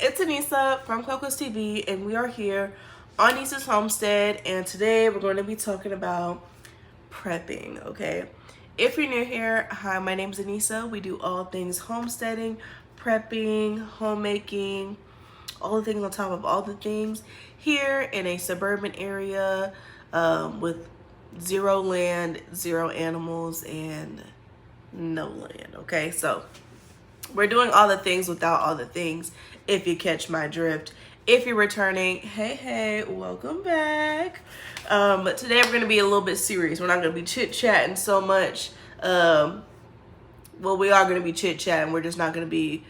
it's Anissa from COCO'S TV, and we are here on NYSSA'S Homestead, and today we're going to be talking about prepping, okay? If you're new here, hi, my name is Anissa. We do all things homesteading, prepping, homemaking, all the things on top of all the things here in a suburban area with zero land, zero animals, and no land, okay? So we're doing all the things without all the things, if you catch my drift. If you're returning, hey, welcome back. But today we're going to be a little bit serious. We're not going to be chit-chatting so much. Well, we are going to be chit-chatting. We're just not going to be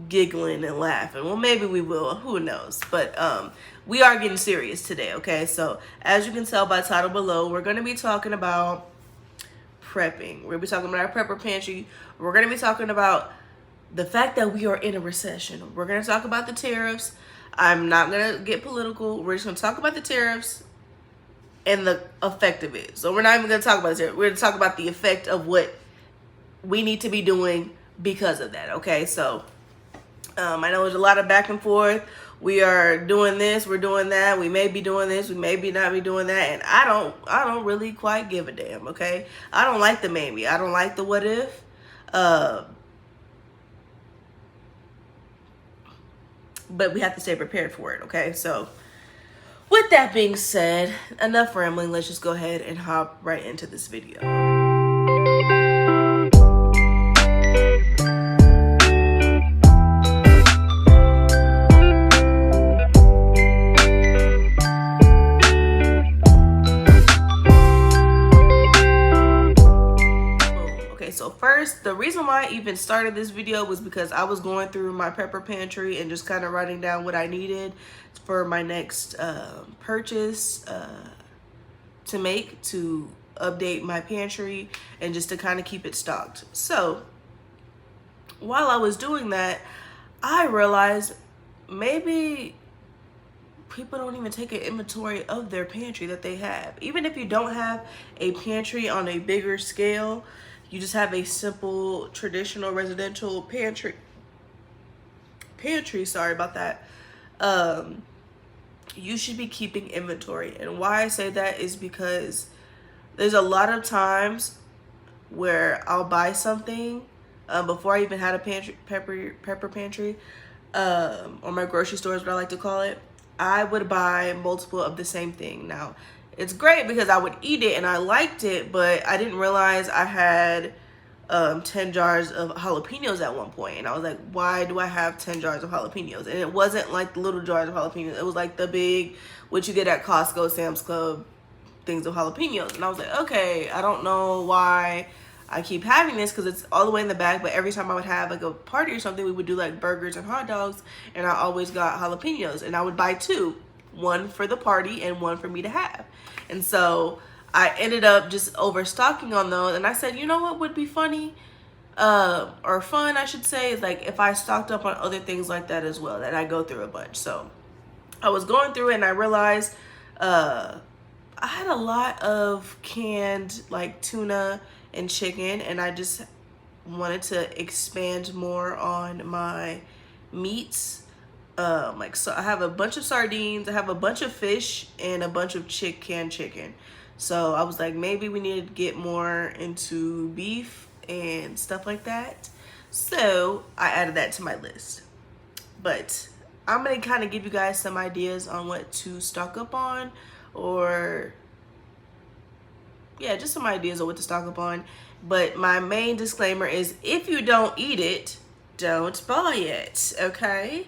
giggling and laughing. Well, maybe we will. Who knows? But we are getting serious today, okay? So as you can tell by the title below, we're going to be talking about prepping. We're going to be talking about our prepper pantry. We're going to be talking about the fact that we are in a recession. We're going to talk about the tariffs. I'm not going to get political. We're just going to talk about the tariffs and the effect of it. So we're not even going to talk about the tariffs. We're going to talk about the effect of what we need to be doing because of that, okay? So I know there's a lot of back and forth. We are doing this, we're doing that, we may be doing this, we may be not be doing that, and I don't really quite give a damn, okay? I don't like the maybe, I don't like the what if. But we have to stay prepared for it, okay? So with that being said, enough rambling, let's just go ahead and hop right into this video. So first, the reason why I even started this video was because I was going through my prepper pantry and just kind of writing down what I needed for my next purchase to make to update my pantry and just to kind of keep it stocked. So while I was doing that, I realized maybe people don't even take an inventory of their pantry that they have. Even if you don't have a pantry on a bigger scale, you just have a simple traditional residential pantry, sorry about that, you should be keeping inventory. And why I say that is because there's a lot of times where I'll buy something before I even had a prepper pantry, or my grocery store is what I like to call it. I would buy multiple of the same thing. Now, it's great because I would eat it and I liked it, but I didn't realize I had 10 jars of jalapenos at one point. And I was like, why do I have 10 jars of jalapenos? And it wasn't like the little jars of jalapenos. It was like the big, what you get at Costco, Sam's Club, things of jalapenos. And I was like, okay, I don't know why I keep having this because it's all the way in the back. But every time I would have like a party or something, we would do like burgers and hot dogs. And I always got jalapenos. And I would buy two. One for the party and one for me to have. And so I ended up just overstocking on those. And I said, you know what would be funny? Or fun, I should say, is like if I stocked up on other things like that as well, that I go through a bunch. So I was going through it and I realized I had a lot of canned like tuna and chicken, and I just wanted to expand more on my meats. So I have a bunch of sardines, I have a bunch of fish, and a bunch of canned chicken. So I was like, maybe we need to get more into beef and stuff like that. So I added that to my list. But I'm gonna kind of give you guys some ideas on what to stock up on, or yeah, just some ideas on what to stock up on. But my main disclaimer is, if you don't eat it, don't buy it, okay?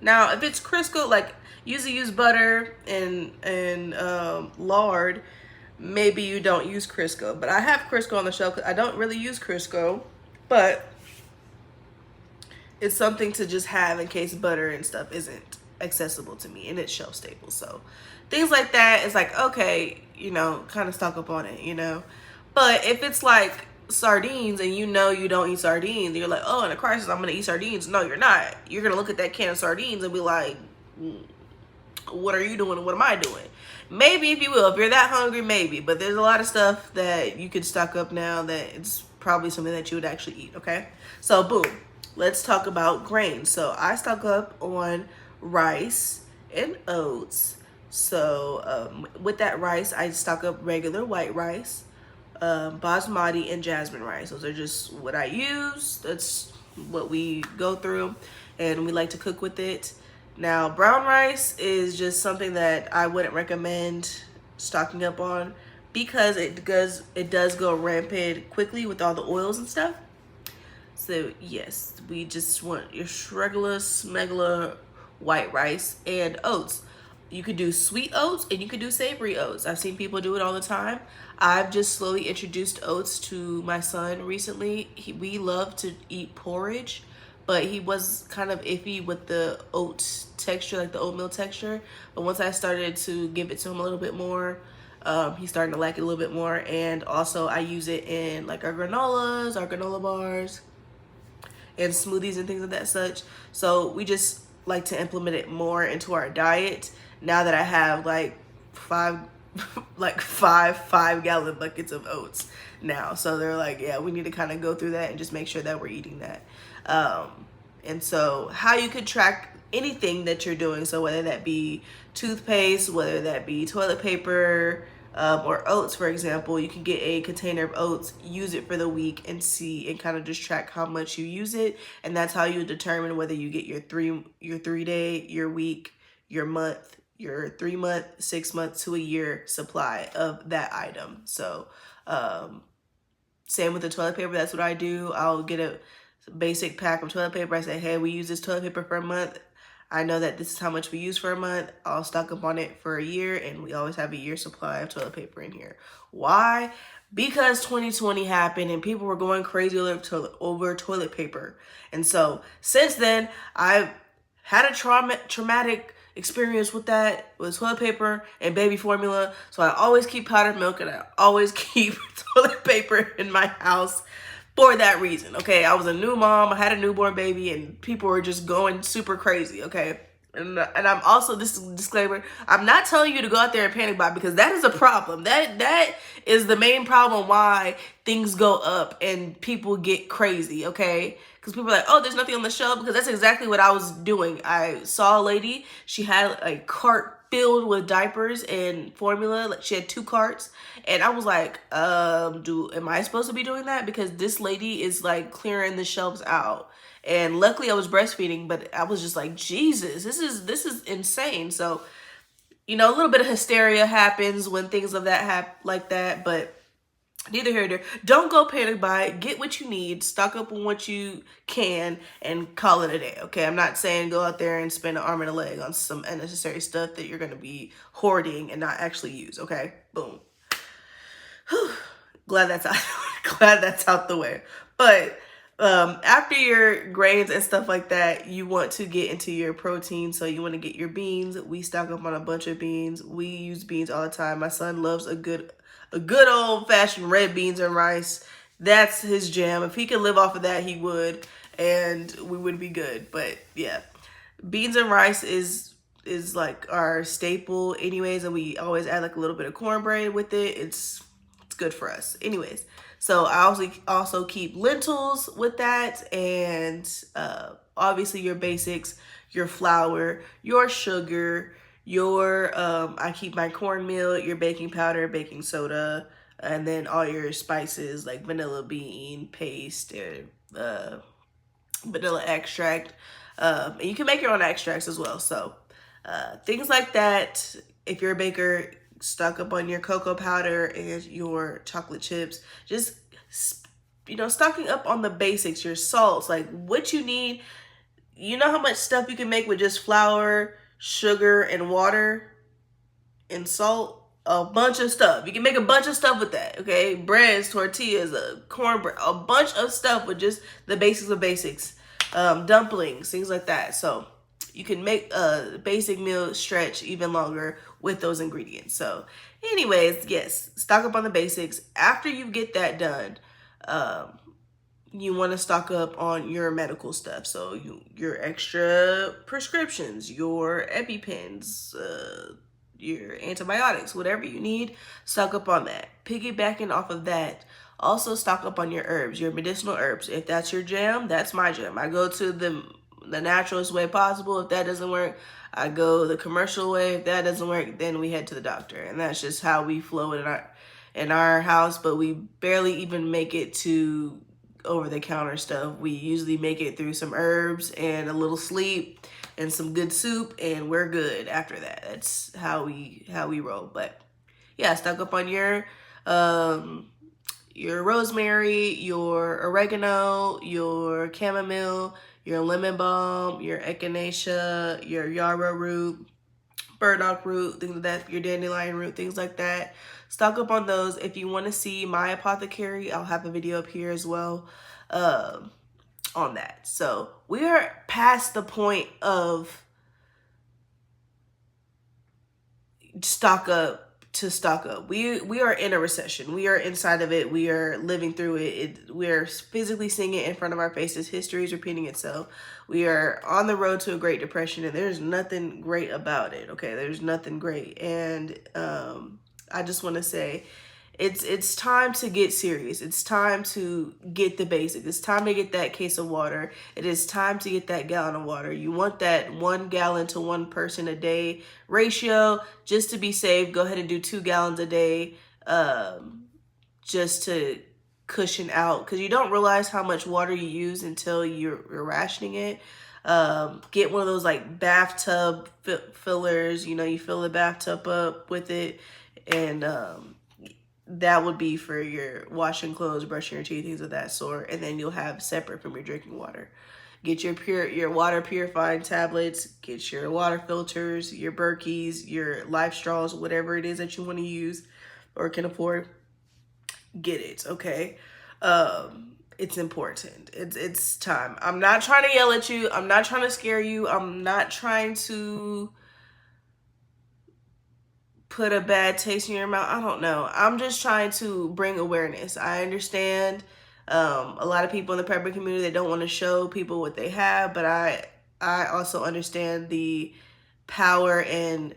Now, if it's Crisco, like usually use butter and lard, maybe you don't use Crisco. But I have Crisco on the shelf. I don't really use Crisco, but it's something to just have in case butter and stuff isn't accessible to me, and it's shelf stable. So things like that, it's like, okay, you know, kind of stock up on it, you know. But if it's like sardines and you know you don't eat sardines and you're like, oh, in a crisis I'm gonna eat sardines, no, you're not. You're gonna look at that can of sardines and be like, what are you doing and what am I doing? Maybe, if you will, if you're that hungry, maybe. But there's a lot of stuff that you could stock up now that it's probably something that you would actually eat, okay? So boom, let's talk about grains. So I stock up on rice and oats. So with that rice, I stock up regular white rice, basmati, and jasmine rice. Those are just what I use. That's what we go through, and we like to cook with it. Now, brown rice is just something that I wouldn't recommend stocking up on because it does go rampant quickly with all the oils and stuff. So yes, we just want your regular smuggler white rice and oats. You could do sweet oats and you could do savory oats. I've seen people do it all the time. I've just slowly introduced oats to my son recently. We love to eat porridge, but he was kind of iffy with the oat texture, like the oatmeal texture. But once I started to give it to him a little bit more, he's starting to like it a little bit more. And also I use it in like our granolas, our granola bars, and smoothies and things of that such. So we just like to implement it more into our diet now that I have like five 5 gallon buckets of oats now. So they're like, yeah, we need to kind of go through that and just make sure that we're eating that. And so how you could track anything that you're doing, so whether that be toothpaste, whether that be toilet paper, or oats, for example, you can get a container of oats, use it for the week, and see and kind of just track how much you use it, and that's how you determine whether you get your 3-day, your week, your month, your 3-month, 6 months to a year supply of that item. So same with the toilet paper. That's what I do. I'll get a basic pack of toilet paper. I say, hey, we use this toilet paper for a month. I know that this is how much we use for a month. I'll stock up on it for a year, and we always have a year supply of toilet paper in here. Why? Because 2020 happened and people were going crazy over toilet paper. And so since then, I've had a traumatic experience with that, with toilet paper and baby formula. So I always keep powdered milk and I always keep toilet paper in my house for that reason. Okay, I was a new mom, I had a newborn baby, and people were just going super crazy. Okay, and I'm also, this is a disclaimer, I'm not telling you to go out there and panic buy, because that is a problem. That is the main problem why things go up and people get crazy. Okay, because people are like, oh, there's nothing on the shelf, because that's exactly what I was doing. I saw a lady, she had a cart filled with diapers and formula. Like, she had 2 carts, and I was like, am I supposed to be doing that? Because this lady is like clearing the shelves out. And luckily I was breastfeeding, but I was just like, Jesus, this is insane. So, you know, a little bit of hysteria happens when things of that like that, but neither here nor there. Don't go panic buy. Get what you need. Stock up on what you can and call it a day. Okay, I'm not saying go out there and spend an arm and a leg on some unnecessary stuff that you're going to be hoarding and not actually use. Okay, boom. Whew. Glad that's out the way. But after your grains and stuff like that, you want to get into your protein. So you want to get your beans. We stock up on a bunch of beans. We use beans all the time. My son loves a good old-fashioned red beans and rice. That's his jam. If he could live off of that, he would, and we would be good. But yeah, beans and rice is like our staple anyways, and we always add like a little bit of cornbread with it. It's good for us anyways. So I also keep lentils with that, and obviously your basics, your flour, your sugar, I keep my cornmeal, your baking powder, baking soda, and then all your spices like vanilla bean paste and vanilla extract. And you can make your own extracts as well. So things like that. If you're a baker, stock up on your cocoa powder and your chocolate chips. Just, you know, stocking up on the basics, your salts, like what you need. You know how much stuff you can make with just flour, sugar, and water and salt? A bunch of stuff. You can make a bunch of stuff with that, okay? Breads, tortillas, cornbread, a bunch of stuff with just the basics of basics. Dumplings, things like that. So you can make a basic meal stretch even longer with those ingredients. So anyways, yes, stock up on the basics. After you get that done, you want to stock up on your medical stuff. So your extra prescriptions, your EpiPens, your antibiotics, whatever you need, stock up on that. Piggybacking off of that, Also, stock up on your herbs, your medicinal herbs. If that's your jam, that's my jam. I go to the naturalist way possible. If that doesn't work, I go the commercial way. If that doesn't work, then we head to the doctor. And that's just how we flow in our house. But we barely even make it to over-the-counter stuff. We usually make it through some herbs and a little sleep and some good soup, and we're good after that. That's how we roll. But yeah, stock up on your rosemary, your oregano, your chamomile, your lemon balm, your echinacea, your yarrow root, burdock root, things like that, your dandelion root, things like that. Stock up on those. If you want to see my apothecary, I'll have a video up here as well on that. So we are past the point of stock up to stock up. We are in a recession. We are inside of it. We are living through it. We are physically seeing it in front of our faces. History is repeating itself. We are on the road to a Great Depression, and there's nothing great about it. Okay, there's nothing great. And I just want to say, it's time to get serious. It's time to get the basics. It's time to get that case of water. It is time to get that gallon of water. You want that 1 gallon to 1 person a day ratio. Just to be safe, go ahead and do 2 gallons a day just to cushion out, because you don't realize how much water you use until you're rationing it. Get one of those like bathtub fillers. You know, you fill the bathtub up with it, and that would be for your washing clothes, brushing your teeth, things of that sort. And then you'll have separate from your drinking water. Get your water purifying tablets, get your water filters, your Berkeys, your Life Straws, whatever it is that you want to use or can afford. Get it, okay? It's important. It's time. I'm not trying to yell at you. I'm not trying to scare you. I'm not trying to put a bad taste in your mouth. I don't know. I'm just trying to bring awareness. I understand a lot of people in the prepper community, they don't want to show people what they have, but I also understand the power in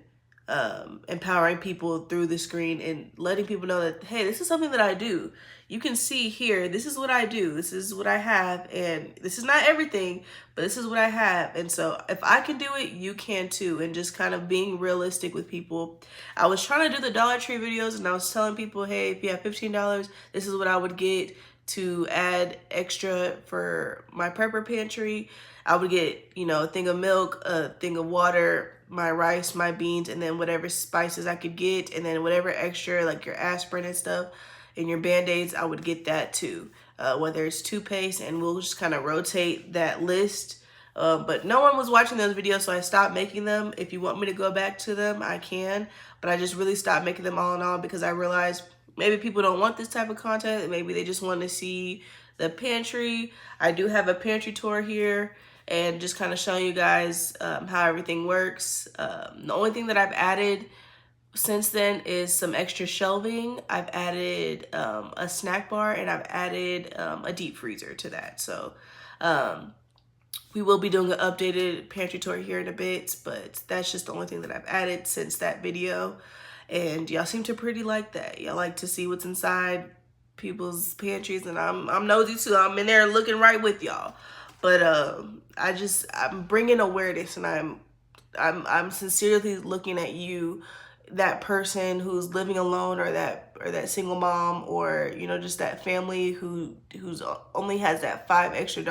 empowering people through the screen and letting people know that, hey, this is something that I do. You can see here, this is what I do. This is what I have. And this is not everything, but this is what I have. And so if I can do it, you can too. And just kind of being realistic with people. I was trying to do the Dollar Tree videos, and I was telling people, hey, if you have $15, this is what I would get to add extra for my prepper pantry. I would get, you know, a thing of milk, a thing of water, my rice, my beans, and then whatever spices I could get, and then whatever extra, like your aspirin and stuff, and your Band-Aids, I would get that too. Whether it's toothpaste, and we'll just kind of rotate that list. But no one was watching those videos, so I stopped making them. If you want me to go back to them, I can. But I just really stopped making them all in all because I realized maybe people don't want this type of content. Maybe they just want to see the pantry. I do have a pantry tour here, and just kind of showing you guys how everything works. The only thing that I've added since then is some extra shelving. I've added a snack bar, and I've added a deep freezer to that. So we will be doing an updated pantry tour here in a bit, but that's just the only thing that I've added since that video. And y'all seem to pretty like that. Y'all like to see what's inside people's pantries, and I'm nosy too. I'm in there looking right with y'all. But I'm bringing awareness, and I'm sincerely looking at you, that person who's living alone, or that single mom, or you know, just that family who's only has that $5 extra,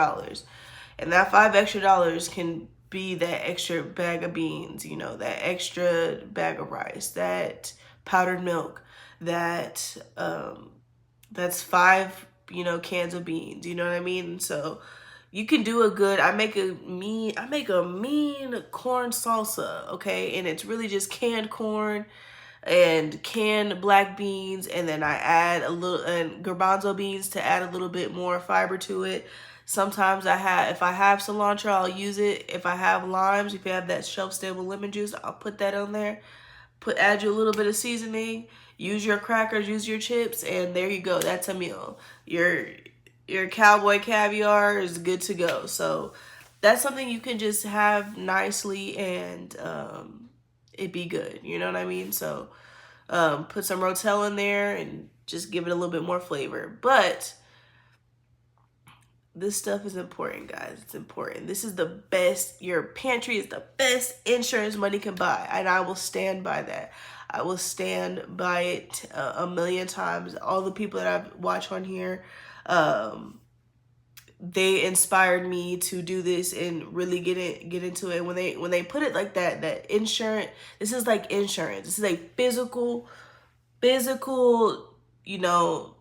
and that $5 extra can be that extra bag of beans, you know, that extra bag of rice, that powdered milk, that's 5, you know, cans of beans, you know what I mean? So you can do a good, I make a mean corn salsa, okay? And it's really just canned corn and canned black beans, and then I add a little and garbanzo beans to add a little bit more fiber to it. Sometimes if I have cilantro, I'll use it. If I have limes, if you have that shelf-stable lemon juice, I'll put that on there. Add you a little bit of seasoning. Use your crackers, use your chips, and there you go. That's a meal. Your cowboy caviar is good to go. So that's something you can just have nicely, and it be good. You know what I mean? So put some Rotel in there, and just give it a little bit more flavor. But this stuff is important, guys. It's important. This is the best. Your pantry is the best insurance money can buy. And I will stand by that. I will stand by it a million times. All the people that I've watched on here, they inspired me to do this and really get into it. When they put it like that insurance, this is like insurance. This is a physical, you know,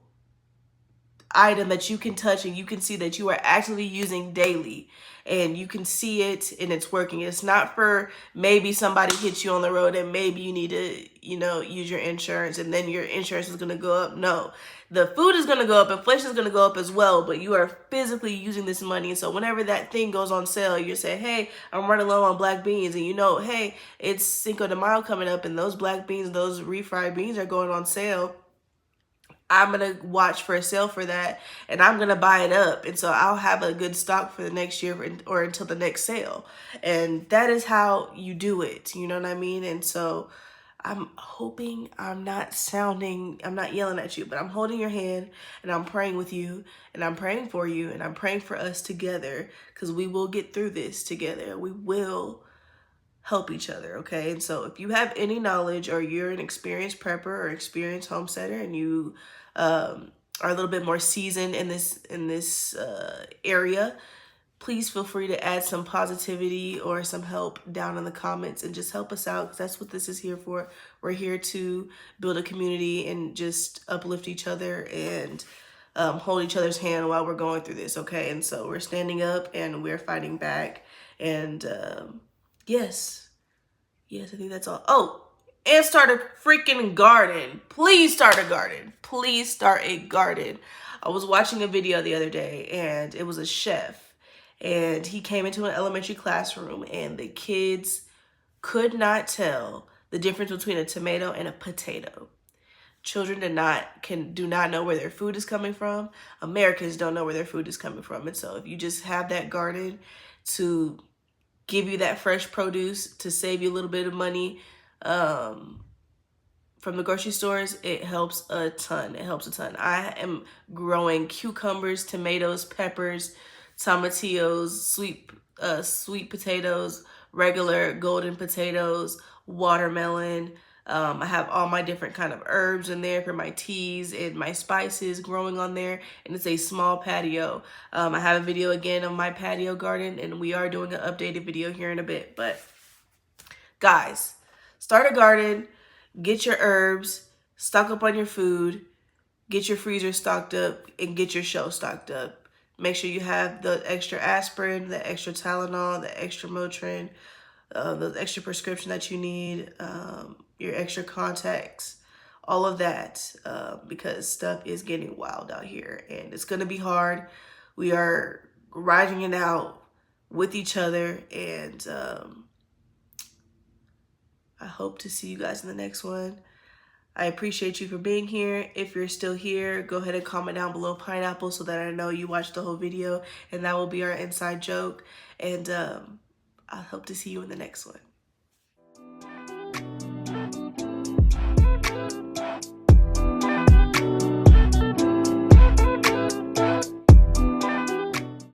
item that you can touch and you can see that you are actually using daily, and you can see it and it's working. It's not for maybe somebody hits you on the road and maybe you need to, you know, use your insurance and then your insurance is going to go up. No, the food is going to go up, inflation is going to go up as well, but you are physically using this money. And so whenever that thing goes on sale, you say, hey, I'm running low on black beans, and you know, hey, it's Cinco de Mayo coming up and those black beans, those refried beans are going on sale. I'm going to watch for a sale for that, and I'm going to buy it up. And so I'll have a good stock for the next year or until the next sale. And that is how you do it. You know what I mean? And so I'm hoping I'm not yelling at you, but I'm holding your hand and I'm praying with you and I'm praying for you and I'm praying for us together, because we will get through this together. We will help each other, okay? And so if you have any knowledge, or you're an experienced prepper or experienced homesteader, and you are a little bit more seasoned in this area, please feel free to add some positivity or some help down in the comments and just help us out, because that's what this is here for. We're here to build a community and just uplift each other and hold each other's hand while we're going through this, okay? And so we're standing up and we're fighting back, and yes, I think that's all. Oh, and start a freaking garden. Please start a garden. Please start a garden. I was watching a video the other day, and it was a chef, and he came into an elementary classroom, and the kids could not tell the difference between a tomato and a potato. Children do not know where their food is coming from. Americans don't know where their food is coming from. And so if you just have that garden to give you that fresh produce, to save you a little bit of money from the grocery stores, it helps a ton. It helps a ton. I am growing cucumbers, tomatoes, peppers, tomatillos, sweet potatoes, regular golden potatoes, watermelon. I have all my different kind of herbs in there for my teas and my spices growing on there, and it's a small patio. I have a video again of my patio garden, and we are doing an updated video here in a bit. But guys, start a garden, get your herbs, stock up on your food, get your freezer stocked up, and get your shelf stocked up. Make sure you have the extra aspirin, the extra Tylenol, the extra Motrin, the extra prescription that you need, your extra contacts, all of that, because stuff is getting wild out here and it's going to be hard. We are riding it out with each other, and I hope to see you guys in the next one. I appreciate you for being here. If you're still here, go ahead and comment down below pineapple so that I know you watched the whole video, and that will be our inside joke. And I hope to see you in the next one.